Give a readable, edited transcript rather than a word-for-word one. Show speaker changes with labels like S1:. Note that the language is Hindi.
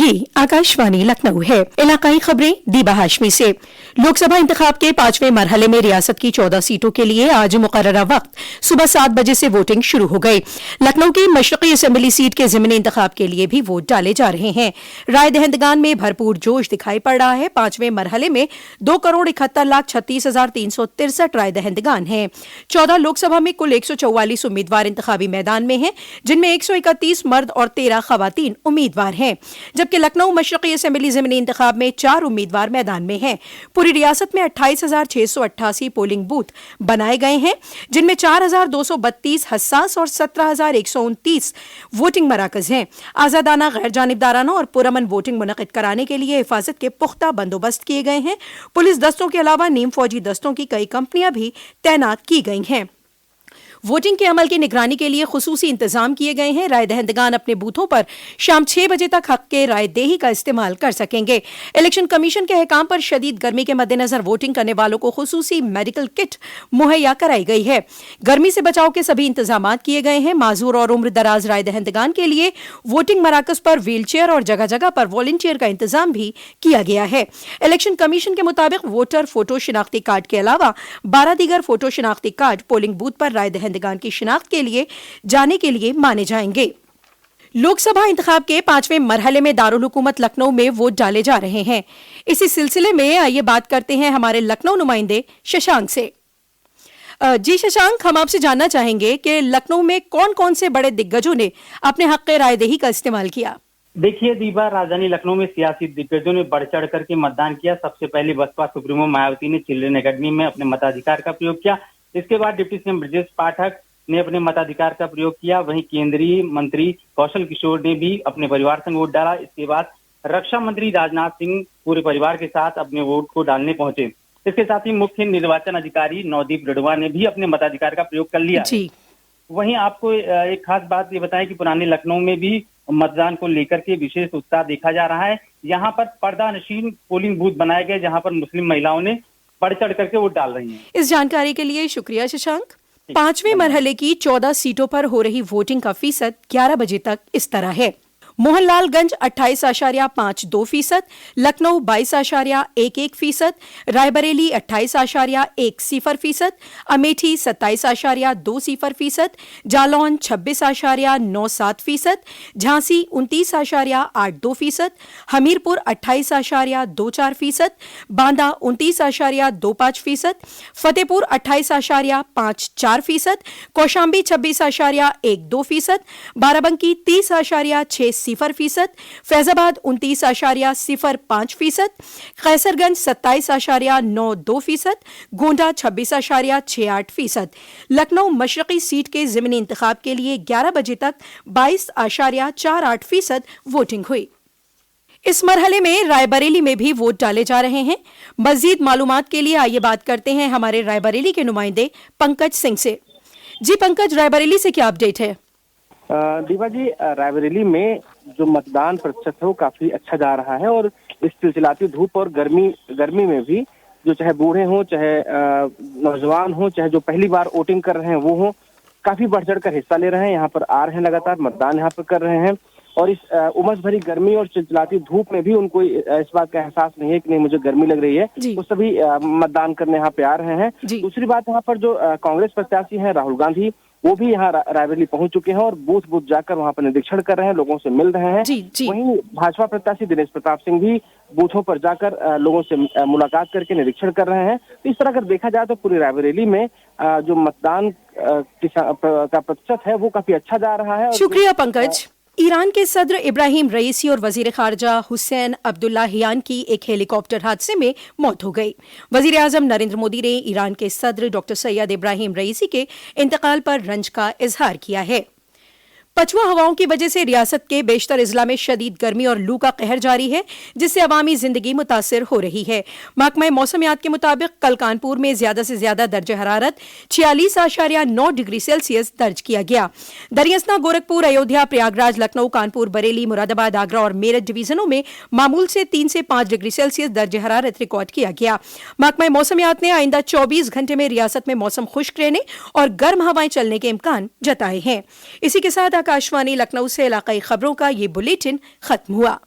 S1: ये आकाशवाणी लखनऊ है। इलाकाई खबरें दीबा हाशमी से। लोकसभा इंतखाब के 5वें मरहले में रियासत की 14 सीटों के लिए आज मुकर्ररा वक्त सुबह 7 बजे से वोटिंग शुरू हो गई। लखनऊ की मशरकी असेंबली सीट के ज़िमनी इंतखाब के लिए भी वोट डाले जा रहे हैं। राय दहंदगान में भरपूर जोश दिखाई पड़ रहा है। 5वें मरहले में 2,71,36,363 राय दहंदगान हैं। 14 लोकसभा में कुल 144 उम्मीदवार इंतखाबी मैदान में हैं, जिनमें 131 मर्द और 13 खवातीन उम्मीदवार हैं, जबकि लखनऊ मशरकी असेंबली ज़िमनी इंतखाब में 4 उम्मीदवार मैदान में हैं। पूरी रियासत में 28,688 पोलिंग बूथ बनाए गए हैं, जिनमें 4,232 हसास और 17,129 वोटिंग मराकज हैं। आजादाना, गैर जानिबदाराना और पुरअमन वोटिंग मुनक़िद कराने के लिए हिफाजत के पुख्ता बंदोबस्त किए गए हैं। पुलिस दस्तों के अलावा नीम फौजी दस्तों की कई कंपनियां भी तैनात की गई हैं। वोटिंग के अमल की निगरानी के लिए खुसूसी इंतजाम किए गए हैं। राय दहंदगान अपने बूथों पर शाम 6 बजे तक हक के राय देही का इस्तेमाल कर सकेंगे। इलेक्शन कमीशन के अहकाम पर शदीद गर्मी के मद्देनजर वोटिंग करने वालों को खुसूसी मेडिकल किट मुहैया कराई गई है। गर्मी से बचाव के सभी इंतजाम किए गए हैं। माजूर और उम्र दराज राय दहंदगान के लिए वोटिंग मराकज पर व्हील चेयर और जगह जगह पर वॉलंटियर का इंतजाम भी किया गया है। इलेक्शन कमीशन के मुताबिक वोटर फोटो शिनाख्ती कार्ड के अलावा 12 दीगर फोटो शिनाख्ती कार्ड पोलिंग बूथ पर राय दहंदगान की शिनाख्त के लिए जाने के लिए माने जाएंगे। लोकसभा इंतखाब के 5वें मरहले में दारुल हुकूमत लखनऊ में वोट डाले जा रहे हैं। इसी सिलसिले में आइए बात करते हैं हमारे लखनऊ नुमाइंदे शशांक से। जी शशांक, हम आपसे जानना चाहेंगे कि लखनऊ में कौन कौन से बड़े दिग्गजों ने अपने हक रायदेही का इस्तेमाल किया।
S2: देखिए दीपा, राजधानी लखनऊ में सियासी दिग्गजों ने बढ़ चढ़ करके मतदान किया। सबसे पहले बसपा सुप्रीमो मायावती ने चिल्ड्रन एकेडमी में अपने मताधिकार का प्रयोग किया। इसके बाद डिप्टी सीएम ब्रजेश पाठक ने अपने मताधिकार का प्रयोग किया। वहीं केंद्रीय मंत्री कौशल किशोर ने भी अपने परिवार संग वोट डाला। इसके बाद रक्षा मंत्री राजनाथ सिंह पूरे परिवार के साथ अपने वोट को डालने पहुंचे। इसके साथ ही मुख्य निर्वाचन अधिकारी नवदीप रडवा ने भी अपने मताधिकार का प्रयोग कर लिया। वहीं आपको एक खास बात ये बताएं कि पुराने लखनऊ में भी मतदान को लेकर के विशेष उत्साह देखा जा रहा है। यहाँ पर पर्दा नशीन पोलिंग बूथ बनाए गए, जहाँ पर मुस्लिम महिलाओं ने बढ़ चढ़ करके वोट डाल रही हैं।
S1: इस जानकारी के लिए शुक्रिया शशांक। 5वें मरहले की 14 सीटों पर हो रही वोटिंग का फीसद 11 बजे तक इस तरह है। मोहनलालगंज 28.52%, लखनऊ 22.11%, रायबरेली 28.10%, अमेठी 27.20%, जालौन 26.97%, झांसी 29.82%, हमीरपुर 28.24%, बांदा 29.25%, फतेहपुर 28.54%, कौशाम्बी 26.12%, बाराबंकी 30.60%, फैजाबाद 29.05%, कैसरगंज 27.92%, गोंडा 26.68%। लखनऊ मशरकी सीट के ज़िमनी इंतखाब के लिए 11 बजे तक 22.48% वोटिंग हुई। इस मरहले में रायबरेली में भी वोट डाले जा रहे हैं। मजीद मालूमात के लिए आइए बात करते हैं हमारे रायबरेली के नुमाइंदे पंकज सिंह से। जी पंकज, रायबरेली से क्या अपडेट है?
S3: दीपा जी, रायबरेली में जो मतदान प्रतिशत है वो काफी अच्छा जा रहा है और इस चिलचिलाती धूप और गर्मी में भी जो चाहे बूढ़े हों, चाहे नौजवान हों, चाहे जो पहली बार वोटिंग कर रहे हैं वो हों, काफी बढ़ चढ़ कर हिस्सा ले रहे हैं। यहाँ पर आ रहे हैं, लगातार मतदान यहाँ पर कर रहे हैं और इस उमस भरी गर्मी और चिलचिलाती धूप में भी उनको इस बात का एहसास नहीं है कि नहीं मुझे गर्मी लग रही है, वो सभी मतदान करने यहाँ पे आ रहे हैं। दूसरी बात, यहाँ पर जो कांग्रेस प्रत्याशी हैं राहुल गांधी, वो भी यहाँ रायबरेली पहुंच चुके हैं और बूथ बूथ जाकर वहाँ पर निरीक्षण कर रहे हैं, लोगों से मिल रहे हैं। वहीं भाजपा प्रत्याशी दिनेश प्रताप सिंह भी बूथों पर जाकर लोगों से मुलाकात करके निरीक्षण कर रहे हैं। तो इस तरह अगर देखा जाए तो पूरी रायबरेली में जो मतदान का प्रतिशत है वो काफी अच्छा जा रहा है।
S1: शुक्रिया पंकज। ईरान के सदर इब्राहिम रईसी और वजीर खारजा हुसैन अब्दुल्लाहियान की एक हेलीकॉप्टर हादसे में मौत हो गई। वजीर आजम नरेंद्र मोदी ने ईरान के सदर डॉक्टर सैयद इब्राहिम रईसी के इंतकाल पर रंज का इजहार किया है। पछुआ हवाओं की वजह से रियासत के बेशतर इजला में शदीद गर्मी और लू का कहर जारी है, जिससे अवामी जिंदगी मुतासिर हो रही है। महकमा मौसमियात के मुताबिक कल कानपुर में ज्यादा से ज्यादा दर्ज हरारत 46.9 डिग्री सेल्सियस दर्ज किया गया। दरियासना, गोरखपुर, अयोध्या, प्रयागराज, लखनऊ, कानपुर, बरेली, मुरादाबाद, आगरा और मेरठ डिवीजनों में मामूल से 3 से 5 डिग्री सेल्सियस दर्ज हरारत रिकॉर्ड किया गया। महकमा मौसमियात ने आइंदा 24 घंटे में रियासत में मौसम खुश्क रहने और गर्म हवाएं चलने के इम्कान जताए हैं। इसी के साथ आकाशवाणी लखनऊ से इलाकाई खबरों का ये बुलेटिन खत्म हुआ।